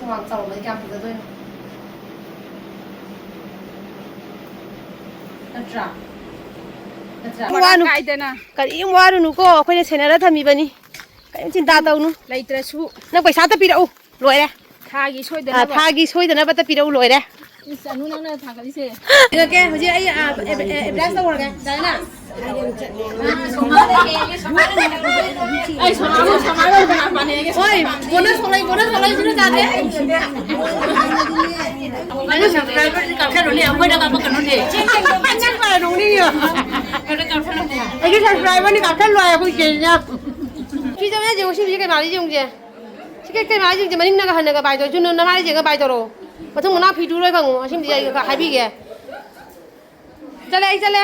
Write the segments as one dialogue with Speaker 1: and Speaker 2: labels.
Speaker 1: ꯊꯣꯡ ꯆꯥꯎꯕꯗꯤ ꯀꯌꯥꯝ ꯐꯖꯗꯣꯏꯅꯣ ꯅꯠꯇ꯭ꯔꯥ
Speaker 2: ꯀꯔꯤꯝ ꯋꯥꯔꯨꯅꯨꯀꯣ ꯑꯩꯈꯣꯏꯅ ꯁꯦꯟꯅꯔ ꯊꯝꯃꯤꯕꯅꯤ ꯀꯔꯤꯝ ꯆꯤꯟꯇꯥ ꯇꯧꯅꯨ
Speaker 3: ꯂꯩꯇ꯭ꯔꯁꯨ
Speaker 2: ꯅꯪ ꯄꯩꯁꯥꯇ ꯄꯤꯔꯛꯎ ꯂꯣꯏꯔꯦ
Speaker 3: ꯊꯥꯒꯤ
Speaker 2: ꯁꯣꯏꯗꯅꯕꯇ ꯄꯤꯔꯛꯎ ꯂꯣꯏꯔꯦ
Speaker 3: ꯆꯅꯨ ꯅꯪꯅ ꯊꯥꯒꯠꯂꯤꯁꯦ
Speaker 2: ꯏꯔꯛꯀꯦ ꯍꯧꯖꯤꯛ ꯑꯩ ꯑꯦꯗꯚꯥꯟꯁ ꯇꯧꯔꯒꯦ ꯗꯥꯏꯅꯥ ꯍꯣꯏ ꯕꯣꯅꯁ ꯊꯣꯛꯂꯛꯏ ꯇꯥꯗꯦ
Speaker 1: ꯑꯩꯅ ꯁꯕꯁꯀ꯭ꯔꯥꯏꯕꯔ ꯀꯛꯈꯠꯂꯨꯅꯦ ꯑꯩꯈꯣꯏꯗ ꯀꯛꯄꯀꯅꯨꯅꯦ
Speaker 2: ꯅꯪ ꯀꯥꯏ ꯅꯣꯡꯅꯤꯡꯉꯤꯌꯣ ꯑꯩꯒꯤ ꯁꯕꯁꯀ꯭ꯔꯥꯏꯕꯔꯅꯤ ꯀꯛꯊꯠꯂꯣꯏ ꯑꯩꯈꯣꯏ ꯆꯦꯁꯤꯅ ꯁꯤ ꯆꯪꯉꯦ ꯌꯦꯡꯉꯣ ꯁꯤ ꯀꯩ ꯃꯥꯜꯂꯤ ꯌꯦꯡꯉꯨꯁꯦ ꯁꯤ ꯀꯩ ꯃꯥꯜꯂꯤ ꯌꯦꯡꯉꯨꯁꯦ ꯃꯅꯤꯡꯅꯒ ꯍꯟꯅꯒ ꯕꯥꯏ ꯇꯧꯔꯁꯨ ꯅꯃꯥꯏ ꯌꯦꯡꯉ ꯕꯥꯏ ꯇꯧꯔꯛꯑꯣ ꯃꯊꯪ ꯃꯅꯥꯎ ꯐꯤ ꯇꯨꯔꯣꯏ ꯈꯪꯉꯣ ꯑꯁꯤꯃꯗꯤ ꯑꯩ ꯍꯥꯏꯕꯤꯒꯦ ꯆꯠꯂꯦ ꯑꯩ ꯆꯠꯂꯦ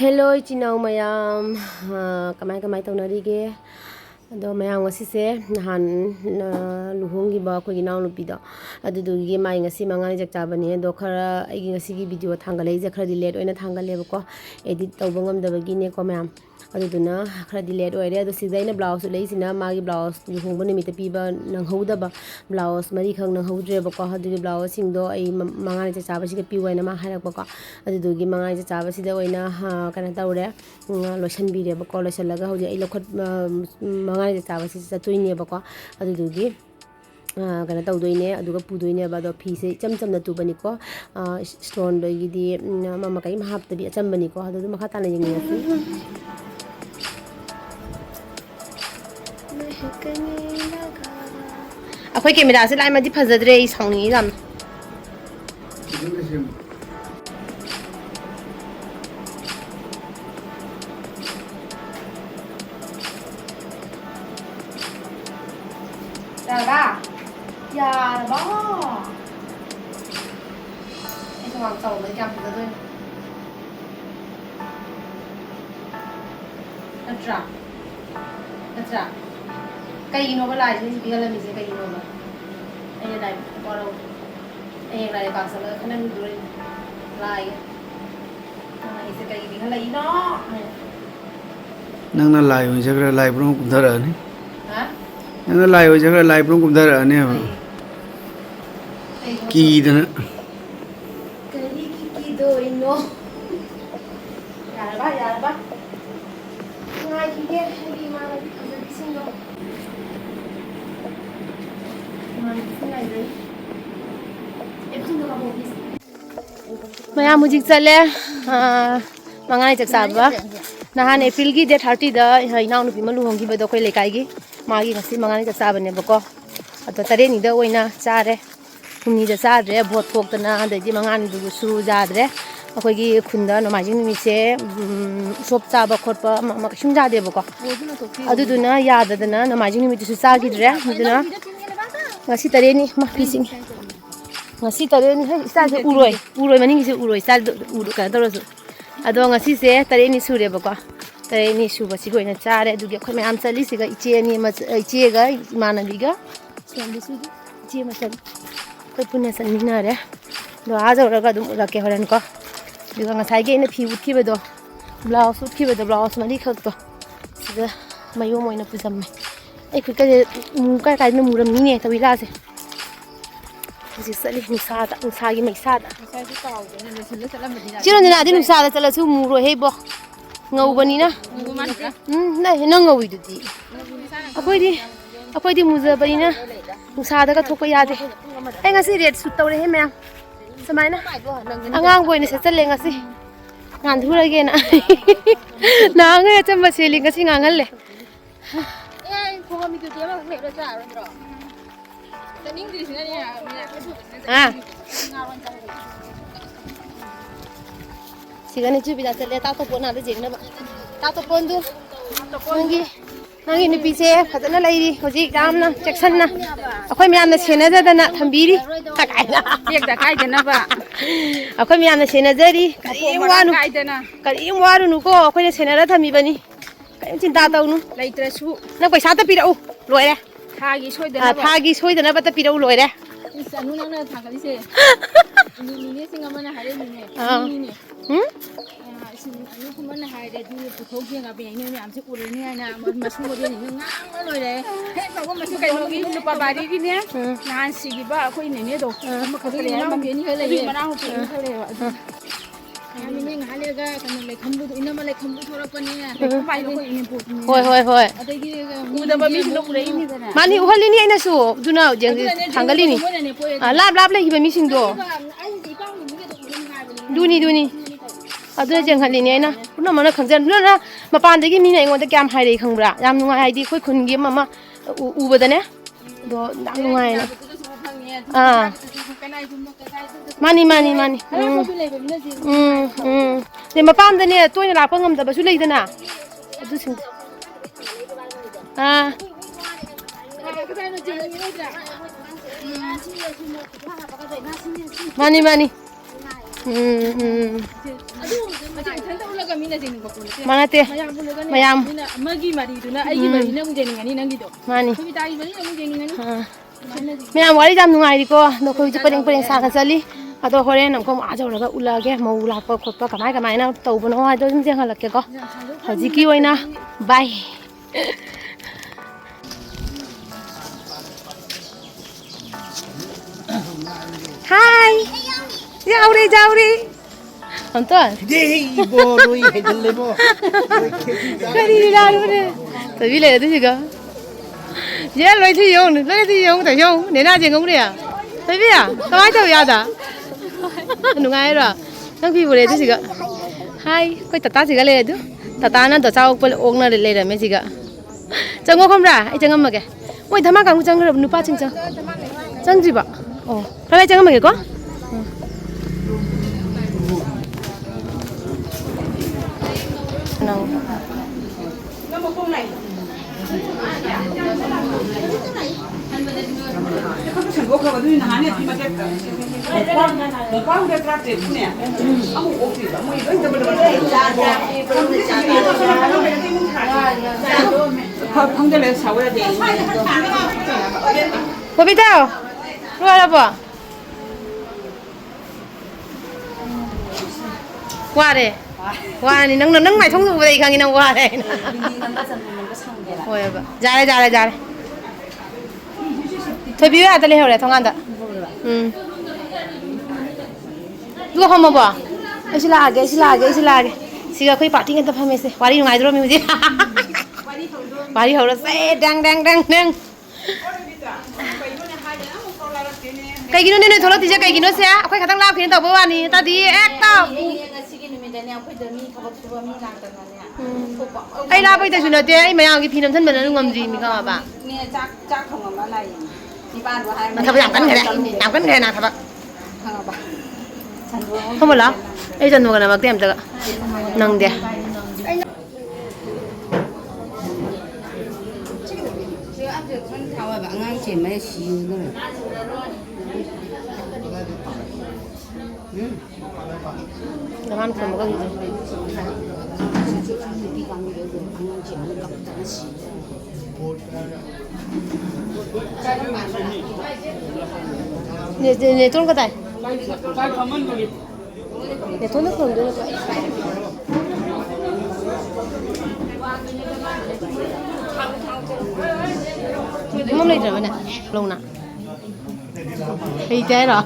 Speaker 2: ꯍꯦꯜꯂꯣ ꯏꯆꯤꯟ ꯏꯅꯥꯎ ꯃꯌꯥꯝ ꯀꯃꯥꯏ ꯇꯧꯅꯔꯤꯒꯦ ꯑꯗꯣ ꯃꯌꯥꯝ ꯉꯁꯤꯁꯦ ꯅꯍꯥꯟ ꯂꯨꯍꯣꯡꯈꯤꯕ ꯑꯩꯈꯣꯏꯒꯤ ꯏꯅꯥꯎꯅꯨꯄꯤꯗꯣ ꯑꯗꯨꯗꯨꯒꯤ ꯃꯥꯏ ꯉꯁꯤ ꯃꯉꯥꯅꯤ ꯆꯥꯛ ꯆꯥꯕꯅꯤ ꯑꯗꯣ ꯈꯔ ꯑꯩꯒꯤ ꯉꯁꯤꯒꯤ ꯚꯤꯗꯤꯑꯣ ꯊꯥꯡꯒꯠꯂꯛꯏꯁꯦ ꯈꯔꯗꯤ ꯂꯦꯠ ꯑꯣꯏꯅ ꯊꯥꯡꯒꯠꯂꯦꯕꯀꯣ ꯑꯦꯗꯤꯠ ꯇꯧꯕ ꯉꯝꯗꯕꯒꯤꯅꯦꯀꯣ ꯃꯌꯥꯝ ꯑꯗꯨꯗꯨꯅ ꯈꯔꯗꯤ ꯂꯦꯠ ꯑꯣꯏꯔꯦ ꯑꯗꯣ ꯁꯤꯗ ꯑꯩꯅ ꯕ꯭ꯂꯥꯎꯁ ꯂꯩꯁꯤꯅ ꯃꯥꯒꯤ ꯕ꯭ꯂꯥꯎꯁ ꯂꯨꯍꯣꯡꯕ ꯅꯨꯃꯤꯠꯇ ꯄꯤꯕ ꯅꯪꯍꯧꯗꯕ ꯕ꯭ꯂꯥꯎꯁ ꯃꯔꯤꯈꯛ ꯅꯪꯍꯧꯗ꯭ꯔꯦꯕꯀꯣ ꯑꯗꯨꯒꯤ ꯕ꯭ꯂꯥꯎꯁꯁꯤꯡꯗꯣ ꯑꯩ ꯃꯉꯥꯅꯤ ꯆꯥꯛ ꯆꯥꯕꯁꯤꯗ ꯄꯤꯌꯨ ꯍꯥꯏꯅ ꯃꯥ ꯍꯥꯏꯔꯛꯄꯀꯣ ꯑꯗꯨꯗꯨꯒꯤ ꯃꯉꯥꯅꯤ ꯆꯥꯛ ꯆꯥꯕꯁꯤꯗ ꯑꯣꯏꯅ ꯀꯩꯅꯣ ꯇꯧꯔꯦ ꯂꯣꯏꯁꯤꯟꯕꯤꯔꯦꯕꯀꯣ ꯂꯣꯏꯁꯤꯜꯂꯒ ꯍꯧꯖꯤꯛ ꯑꯩ ꯃꯉꯥꯅꯤ ꯆꯥꯛ ꯆꯥꯕꯁꯤ ꯆꯠꯇꯣꯏꯅꯦꯕꯀꯣ ꯑꯗꯨꯗꯨꯒꯤ ꯀꯩꯅꯣ ꯇꯧꯗꯣꯏꯅꯦ ꯑꯗꯨꯒ ꯄꯨꯗꯣꯏꯅꯦꯕ ꯑꯗꯣ ꯐꯤꯁꯦ ꯏꯆꯝ ꯆꯝꯅ ꯇꯨꯕꯅꯤꯀꯣ ꯏꯁꯇꯣꯟꯗꯒꯤꯗꯤ ꯑꯃ ꯀꯔꯤꯝ ꯍꯥꯞꯇꯕꯤ ꯑꯆꯝꯕꯅꯤꯀꯣ ꯑꯗꯨꯗ ꯃꯈꯥ ꯇꯥꯅ ꯌꯦꯡꯅꯤꯡꯉꯁꯤ ꯑꯩꯈꯣꯏ ꯀꯦꯃꯦꯔꯥꯁꯦ ꯂꯥꯏꯃꯗꯤ ꯐꯖꯗ꯭ꯔꯦ ꯑꯩ ꯁꯥꯎꯅꯤꯡꯉꯤ ꯌꯥꯝꯅ ꯌꯥꯔꯕ ꯑꯩ ꯊꯣꯡ ꯆꯥꯎꯕꯗꯤ ꯀꯌꯥꯝ ꯐꯖꯗꯣꯏꯅꯣ ꯅꯠꯇ꯭ꯔꯥ ꯀꯩꯒꯤꯅꯣꯕ ꯂꯥꯏꯁꯤꯅ ꯁꯤ ꯄꯤꯍꯜꯂꯝꯃꯤꯁꯦ ꯀꯩꯒꯤꯅꯣꯕ ꯑꯩꯅ ꯂꯥꯏ ꯋꯥꯔꯧ ꯑꯩ ꯂꯥꯏ ꯄꯥꯛ ꯆꯠꯂꯒ ꯈꯟꯅꯔꯨꯗꯣꯔꯤꯅꯤ ꯂꯥꯏꯒ ꯑꯩꯁꯦ ꯀꯩꯒꯤ ꯄꯤꯍꯜꯂꯛꯏꯅꯣ
Speaker 4: ꯅꯪꯅ ꯂꯥꯏ ꯑꯣꯏꯖꯈ꯭ꯔ ꯂꯥꯏꯕ꯭ꯔꯣ ꯀꯨꯝꯊꯔꯛꯑꯅꯤ ꯅꯪꯅ ꯂꯥꯏ ꯑꯣꯏꯖꯈ꯭ꯔ ꯂꯥꯏꯕ꯭ꯔꯣ ꯀꯨꯝꯊꯔꯛꯑꯅꯦꯕ ꯀꯤꯗꯅ
Speaker 2: ꯀꯔꯤꯒꯤ ꯀꯤꯗꯣꯏꯅꯣ ꯌꯥꯔꯕ ꯉꯥꯏꯈꯤꯒꯦ ꯑꯩꯒꯤ ꯏꯃꯥꯟꯅꯕꯤ ꯐꯖꯕꯤꯁꯤꯡꯗꯣ ꯃꯌꯥꯝ ꯍꯧꯖꯤꯛ ꯆꯠꯂꯦ ꯃꯉꯥꯅꯤ ꯆꯥꯛ ꯆꯥꯕ ꯅꯍꯥꯟ ꯑꯦꯄ꯭ꯔꯤꯜꯒꯤ ꯗꯦꯠ 30ꯗ ꯏꯅꯥꯎꯅꯨꯄꯤ ꯑꯃ ꯂꯨꯍꯣꯡꯈꯤꯕꯗꯣ ꯑꯩꯈꯣই ꯂꯩꯀꯥꯏꯒꯤ ꯃꯥꯒꯤ ꯉꯁꯤ ꯃꯉꯥꯅꯤ ꯆꯥꯛ ꯆꯥꯕꯅꯦꯕꯀꯣ ꯑꯗꯣ 9ꯅꯤꯗ ꯑꯣꯏꯅ ꯆꯥꯔꯦ 9ꯅꯤꯗ ꯆꯥꯗ꯭ꯔꯦ ꯚꯣꯠ ꯊꯣꯛꯇꯅ ꯑꯗꯩꯗꯤ 5ꯅꯤꯗꯨꯁꯨ ꯌꯥꯗ꯭ꯔꯦ ꯑꯩꯈꯣꯏꯒꯤ ꯈꯨꯟꯗ ꯅꯣꯡꯃꯥꯏꯖꯤꯡ ꯅꯨꯃꯤꯠꯁꯦ ꯎꯁꯣꯞ ꯆꯥꯕ ꯈꯣꯠꯄ ꯑꯃ ꯀꯩꯁꯨꯝ ꯌꯥꯗꯦꯕꯀꯣ ꯑꯗꯨꯗꯨꯅ ꯌꯥꯗꯗꯅ ꯅꯣꯡꯃꯥꯏꯖꯤꯡ ꯅꯨꯃꯤꯠꯇꯨꯁꯨ ꯆꯥꯈꯤꯗ꯭ꯔꯦ ꯑꯗꯨꯅ ꯉꯁꯤ 9ꯅꯤ ꯃꯐꯤꯁꯤꯡ ꯉꯁꯤ 9ꯅꯤ ꯏꯁꯇꯥꯏꯜꯁꯦ ꯎꯔꯣꯏ ꯃꯅꯤꯡꯒꯤꯁꯦ ꯎꯔꯣꯏ ꯏꯁꯇꯥꯏꯜ ꯀꯩꯅꯣ ꯇꯧꯔꯁꯨ ꯑꯗꯣ ꯉꯁꯤꯁꯦ 9ꯅꯤ ꯁꯨꯔꯦꯕꯀꯣ 9ꯅꯤ ꯁꯨꯕꯁꯤꯒ ꯑꯣꯏꯅ ꯆꯥꯔꯦ ꯑꯗꯨꯒꯤ ꯑꯩꯈꯣꯏ ꯃꯌꯥꯝ ꯆꯠꯂꯤꯁꯤꯒ ꯏꯆꯦꯒ ꯏꯃꯥꯟꯅꯕꯤꯒ ꯏꯆꯦ ꯑꯃ ꯆꯠꯂꯤ ꯑꯩꯈꯣꯏ ꯄꯨꯟꯅ ꯆꯠꯃꯤꯟꯅꯔꯦ ꯑꯗꯣ ꯌꯧꯔꯒ ꯑꯗꯨꯝ ꯎꯠꯂꯛꯀꯦ ꯍꯣꯔꯦꯟꯀꯣ ꯑꯗꯨꯒ ꯉꯁꯥꯏꯒꯤ ꯑꯩꯅ ꯐꯤ ꯎꯠꯈꯤꯕꯗꯣ ꯕ꯭ꯂꯥꯎꯁ ꯎꯠꯈꯤꯕꯗꯣ ꯕ꯭ꯂꯥꯎꯁ ꯃꯔꯤꯈꯛꯇꯣ ꯁꯤꯗ ꯃꯌꯣꯝ ꯑꯣꯏꯅ ꯄꯨꯖꯝꯃꯦ ꯑꯩ ꯈꯨꯠꯀꯁꯦ ꯀꯥꯏꯗꯅ ꯃꯨꯔꯝꯅꯤꯅꯦ ꯇꯧꯕꯤꯂꯥꯁꯦ ꯍꯧꯖꯤꯛ ꯆꯠꯂꯤ ꯅꯨꯡꯁꯥꯒꯤ ꯃꯩꯁꯥꯗ ꯆꯤꯔꯣꯟꯖꯅꯥꯗꯤ ꯅꯨꯡꯁꯥꯗ ꯆꯠꯂꯁꯨ ꯃꯨꯔꯣꯏꯍꯦ ꯏꯕꯣ ꯉꯧꯕꯅꯤꯅ ꯅꯪ ꯉꯧꯏꯗꯨꯗꯤ ꯑꯩꯈꯣꯏꯗꯤ ꯃꯨꯖꯕꯅꯤꯅ ꯅꯨꯡꯁꯥꯗꯒ ꯊꯣꯛꯄ ꯌꯥꯗꯦ ꯑꯩ ꯉꯁꯤ ꯔꯦꯠ ꯁꯨꯠ ꯇꯧꯔꯦꯍꯦ ꯃꯌꯥꯝ ꯁꯨꯃꯥꯏꯅ ꯑꯉꯥꯡꯕ ꯑꯣꯏꯅ ꯁꯦꯠꯆꯜꯂꯦ ꯉꯁꯤ ꯉꯥꯟꯊꯨꯔꯒꯦꯅ ꯅꯍꯥꯟꯉꯩ ꯑꯆꯝꯕ ꯁꯦꯠꯂꯤ ꯉꯁꯤ ꯉꯥꯡꯍꯜꯂꯦ sigannya cuy bisa lihat tato pun ada jengna ba tato pun tuh nangi nupise fazana lairi hojik ramna jacksonna akhoi miyamna senajadana thambiri takaina yekda kaidana ba akhoi miyamna senajari karim warunu ko akhoi senara thamibani karim chinta taunu
Speaker 3: ꯂꯩꯇ꯭ꯔꯁꯨ
Speaker 2: nang paisa ta pirau loire
Speaker 3: ꯊꯥꯒꯤ
Speaker 2: thagi soidana ba ta pirau loire
Speaker 3: ꯆꯅꯨ ꯅꯪꯅ ꯊꯥꯒꯠꯂꯤꯁꯦ นี่สิงคโปร์นะหายได้นี่นี่ สิลูกมันหายได้ดูทุกเที่ยงกับเป็นเนี่ยมันจะอุดเนี่ยนะมาสู้กันอย่างงั้นเลยเลยเฮ้ยบอกว่ามาสู้กันลูกนี่ปะบาดีกินเนี่ยงานสิกิบ้าคุยเนี่ยดูมาเขาเลยมาเบียนี่เขาเลยมาเอาไปเขาเลยว่ะนี่ไม่งานเลยก็กันเลยคำพูดอินน้ำมาเลยคำพูดทรปเนี่ยไปก็ไปลูกอินพูด
Speaker 2: Hoi.
Speaker 3: ada gitu muda babiลูกเลยนี่แต่นะ
Speaker 2: Mani uhali ni aina su. Duna jeng tanggali ni. Lap le hiba missing do. Duni. Adu jeng hali ni aina. Puna mana khangjan na mapan degi mi na ingon da kyam hai dei khangbra. Yam nungai hai di khoi khun gi mama uba da ne. Do dang nungai na. Mani. Ne mapan da ne toina la pangam da ba su lei da na. Adu sing. Mani. Mana teh? Mayam.
Speaker 3: Magi mari tu na, ayi mari na mungkin ni nanti tu.
Speaker 2: Mani.
Speaker 3: Tapi tak ayi mari na mungkin ni.
Speaker 2: Mayam wali jam nungai di ko. Do ko ju pareng sa ka sali. Ado hore nam ko a jaw la ula ge mau la pa khot pa kamai na tau bu no ha do jeng halak ke ko. Haji ki oina. Bye. Hi. Jauh. Anton.
Speaker 5: Dei boloi hedle bo.
Speaker 2: Kari daru ne. Tapi le tu juga. Ya loi thi yong ta yong. Ne na jeng ngong ne ya. Tapi ya, kamai tau ya da. Nungai ra. Nang pi boleh tu juga. Hai, koi tata juga le tu. Tata na to chau pol ong na le me juga. Chang ngo khom ra, ai chang ma ke. Oi thama kang chang ra nu pa ching chang. Chang ji ba. Oh, kai chang ma ke ko? Nang. Kopi tahu? Luar apa? Wah ni nang mai thông dụng vậy khang nang wah đây. Ôi ba, ra đây. Thôi bây giờ ta lấy rồi thông ăn đó. Lu không mà Isilage. Siga koi party kan ta phame se. Wari ngai dro mi mujhe. Wari ho ra se dang. Kai gino ne thola tija kai gino se a koi khatang la khin ta bo ani ta di ek ta. Ai la bai ta su na te ai mayang ki phinam than ban nu ngam ji mi ka ba.
Speaker 1: Nè chắc không mà lại đi ban của hai.
Speaker 2: Mà thằng làm cắn cái này nào thằng bạn. Không một lắm. Đây chân người nào mặc tem được. Nâng đi.
Speaker 1: Thao bạn ngang chỉ mấy xíu nữa.
Speaker 2: Làm ăn không có cái gì. Để trôn cái này. Để trôn nước không được. Mắm này rồi nè, luôn nè. Y tế rồi.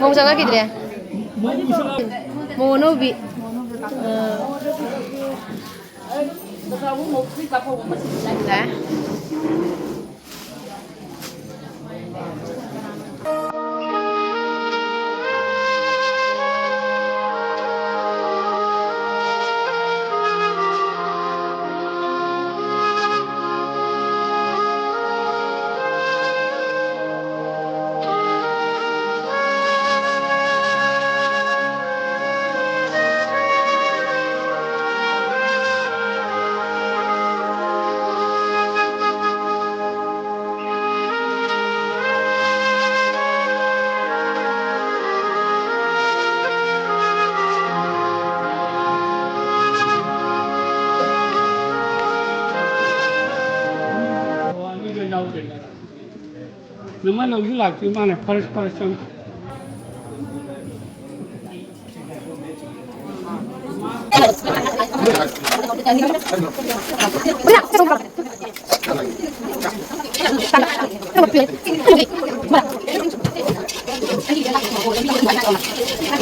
Speaker 2: Mau jaga gitu ya? Mau nobi. Dah.
Speaker 6: Nama lalu lagi mana? Paris yang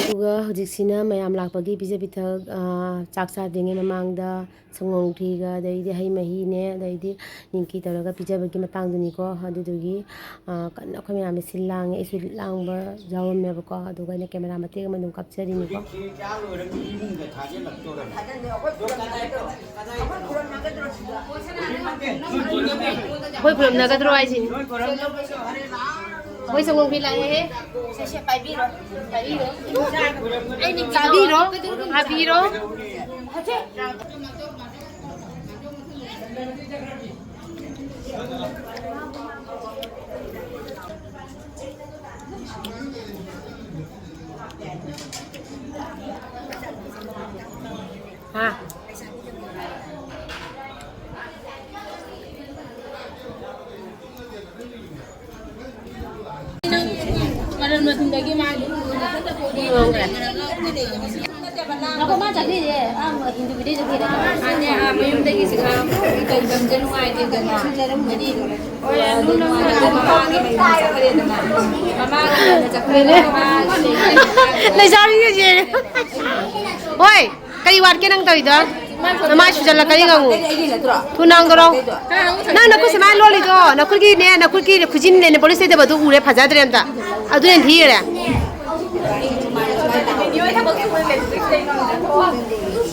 Speaker 2: Juga hujusina mayam lakpagi pija pithak chaksa dinge mamangda sangong thiga daidi hai mahi ne daidi ninki taraga pija bagi matang duni ko adudugi kan akhoi mayam silang isu langba jawam me ko aduga ne camera mate ga mandum capture ni ko hoi puram nagadro ai sin hoi sangong phi lai he se pai bi ro ai ni abi ro ha
Speaker 3: Malam malam lagi malam.
Speaker 7: Ako ma chakli je individual je
Speaker 3: Anya mayum lagi sekarang kita jam nuai dia kan. Oh ya, mama cakli
Speaker 2: Lai jari ke je Oi kari war ke nang tawi da Nama sujal la kari ngamu tu nang doro na na ku sama loli do na ku ki ne na ku ki khujin ne police de badu ure phaja dre amta adu ne thi re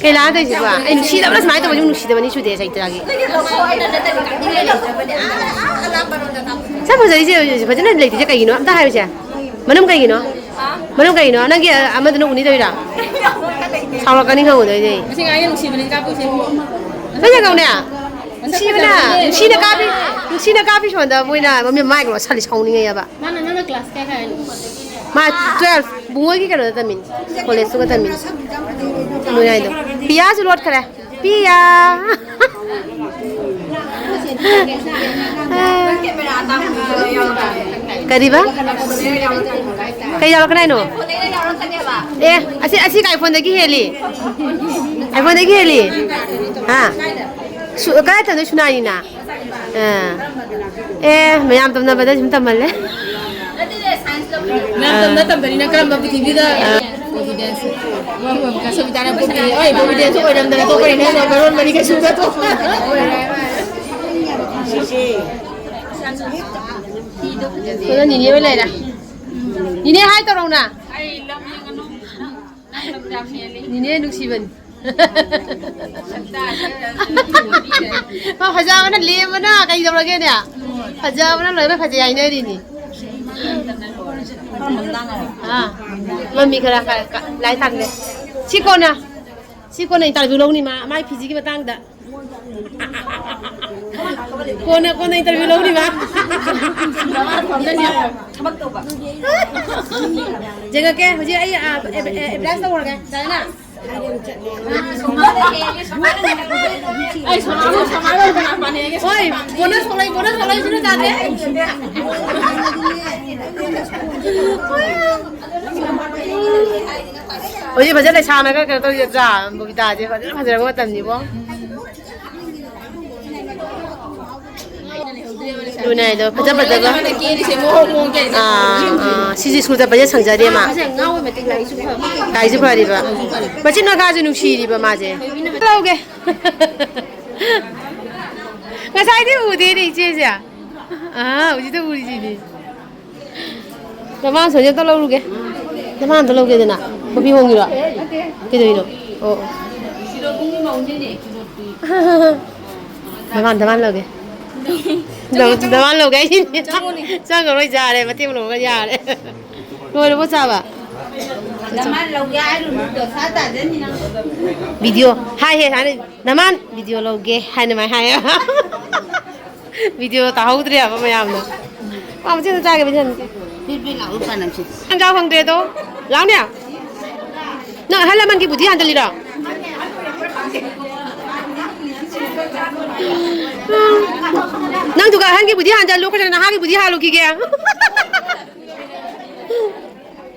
Speaker 2: cái lá đây gì vậy? Anh xí đâu đó máy tôi dùng xí đâu mà xí để sai cái. Sao bây giờ chứ? Bây giờ nó lấy thì cái gì nữa? Ta hay chưa? Mà nó cái gì nữa? Mà nó cái gì nữa? Nó kia à mà nó uống đi đâu rồi? Sao là cái này không uống được gì?
Speaker 3: Masih ngayun si bening kapu sih.
Speaker 2: Bây giờ không nè? Xí nó cà phê xong rồi bây giờ mình mai cái sao lại xong đi vậy bà?
Speaker 3: Mana kelas kayak kan?
Speaker 2: Mà 12 bunga cái đó tamin. College cái tamin. Nuôi này đâu? Pia chứ lót cái này. Pia. Cái gì vậy? Cái gì cái này nè? Eh, asih cái iPhone đấy cái heli. iPhone đấy cái heli. Ha. Cái thằng nó sunai đi nè. Eh, mày làm tầm nào bây giờ chúng ta mày lấy.
Speaker 3: Natam dari nak keram babi TV dah. Confidence. Wah, kasih bicara bukti. Oi, babi dia tu orang dah tahu ini nak baron mani kasih sudah tu.
Speaker 2: Kalau ni ni boleh dah. Ni hai tau orang na. Ni nuk siban. Mà phải ra nó liêm nó cái đâu là cái nè. Phải ra nó lấy phải chạy này đi nè. À, mami kara lại thằng này. Chị con này interview lâu nè mà mai phi gì cái tang đã. Con này interview lâu nè mà. Jangan ke, hujung ay blast tau orang ke, jangan na.
Speaker 3: Ay, sama kenapa ni?
Speaker 2: Oi, bonus kalau sudah jadi. Oi, bây giờ lại sao này cái tôi giờ giả, bởi vì ta chứ, bây giờ có tầm gì không? Điều này rồi, bây giờ CG school bây giờ sang giờ đi mà. Cái gì phải đi ba? Bây giờ nó cái gì nung xì đi ba mà chứ? Lâu cái. Ngày sai đi uống đi chứ chứ? À, uống đi uống gì đi? Các bạn số giờ tao lâu cái. Các bạn tao lâu cái gì nào? Có bị hông gì rồi? Cái gì rồi? Ồ. Các bạn lâu cái. Đâu ăn lâu cái gì? Sao còn nói già đây mà thêm lâu cái già đấy. Rồi nó có sao à?
Speaker 1: Naman lâu cái rồi được phát tài đến thì nào?
Speaker 2: Video hai hết hai naman video lâu cái hai này hai à? Video tao hút rồi mà làm nữa. Mà chưa ra cái bây giờ.
Speaker 1: Biết lão phải làm gì?
Speaker 2: Ăn cao không được đâu. Lắm nè. Nó hay là mình cái bút đi ăn được rồi. Nang juga han ki budi han jalu ko na ha ki budi halu ki ge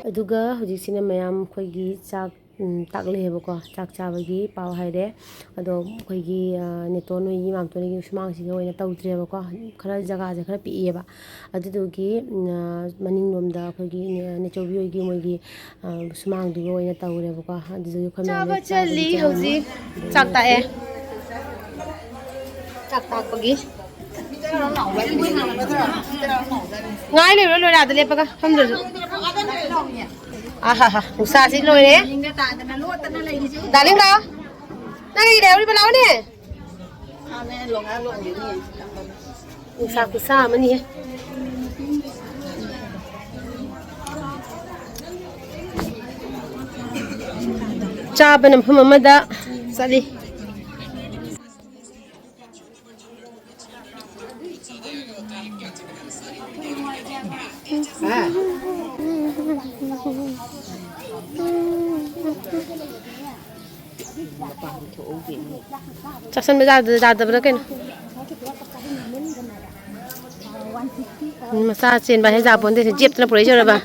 Speaker 2: अदुगा हुजिसिना मयाम खोगी चाक ताकलेबको चाक चाबगी पाव हाइरे अदो खोगी नेटोन होई मामतोनी सुमांग सिगे ओइना तौद्रेबको खरा जगह जे खरा पिएबा अदुदुगी मनिंग लोमदा खोगी नेचोबी होगी मोगी सुमांग दुगो ओइना तौरेबको अदुदुगी खमा चाबा चली हुजि चाक ताए चाक ताकगी ngai le lo la de le pa ka ham do aha ha usa si lo re daling ka na ki de ri ba lao ne usa ku sa ma ni cha ba nam phama ma da sali chắc sân bây giờ được cái mà sao trên bài hay giờ bốn thì chip nó lấy cho rồi bà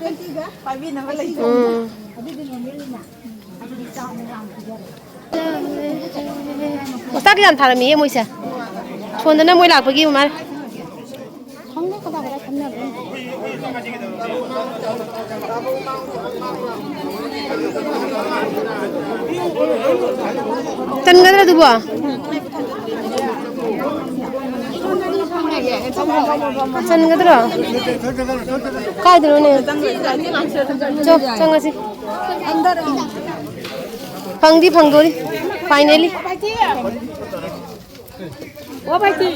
Speaker 2: sao cái dàn thả là mía môi xe chuồn tới nó môi lạc với kia mà chân cái đó được không? chân cái đó cái đó nè cho chân cái gì phăng đi finally
Speaker 3: What about you?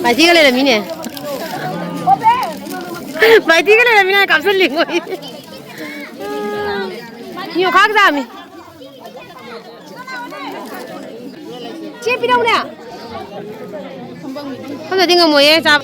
Speaker 2: bài thi cái này là mí nè bài thi cái này là mí này cảm xúc liền rồi nhiều khác ra mi chết đi đâu nè không thể đi ngồi mồi sao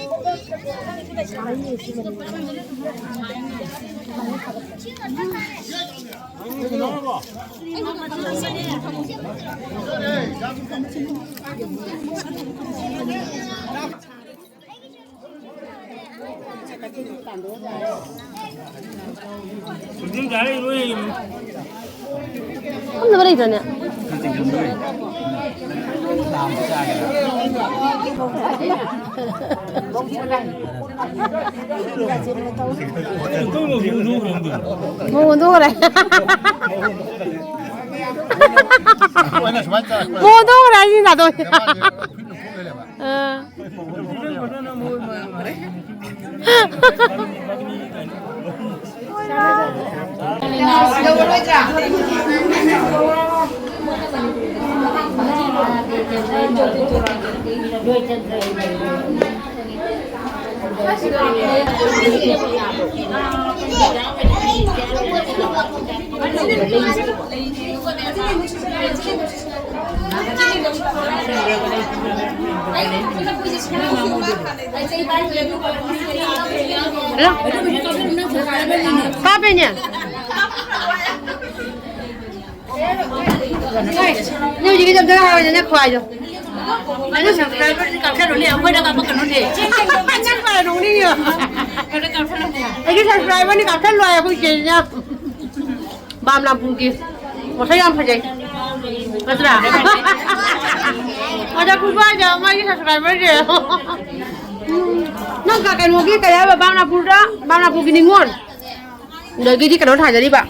Speaker 2: không được đây rồi nè mua thuốc này mua thuốc này như là tôi Apa nya? Nếu gì cái dòng thứ hai là khoai rồi. Anh nó sẵn sàng với cà phê rồi nè, mới đã gặp cái nó đi. Anh nhắc phải đúng đi nhỉ? Anh cái sẵn sàng với cà phê loài không chị nha. 35 pungi. Masaya ang pajay. Masra. Ada ku ba ja mai subscriber je. Nang ka kan mo ki kaya ba 35 pungi ni ngon. Dari ki kan thả jadi ba.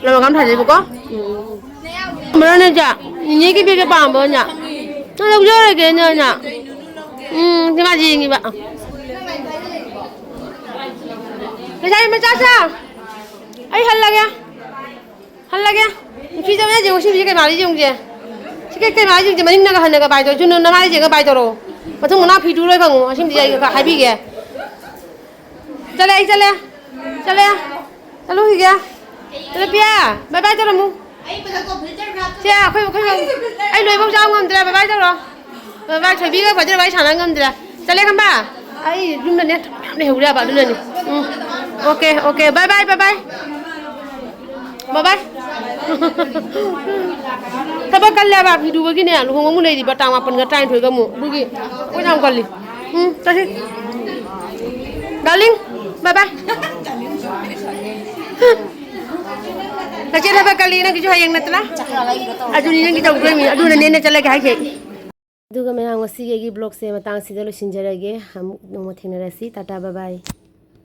Speaker 2: Lo ngam thả jadi ko. Mana ne ja. Ni ki bi ke pa ba nya. Nó đâu vô rồi kìa nhờ. Nhưng mà gì nhỉ bạn? Cái gì mà cha sao? Ấy hằn là kìa. Hằn là kìa. Khi cho mấy gì cũng cái máy dùng gì? Cái máy dùng gì mà nhưng nó hằn cái bài rồi, chứ nó máy gì cái bài rồi. Mà thông nó phi đu rồi không? Xin gì cái hai bi kìa. Chale. Chalo kìa. Chalo pia. Bye bye cho nó mu. Chà, khơi. Anh nuôi bông rau ngâm ra, bye đâu rồi? Bye chuẩn bị cái quả cho bye sản ngâm ra. Chale không ba? Ai rung lên nè, để hú ra bạn lên nè. Ok, bye bye. Bye. Tapi kalau apa video begini, lu ngomong ni di batang apa nggak try tu kamu, begini, kau jangan kali. 다시. darling, bye bye. Kasi na ba kalina kijo hayang natla? Adu ni ngi taw gremi adu na nene chala ga ke. Duga me hang wasi ge blog se matang si dalo sinjarage ham no mo thinarasi tata bye bye.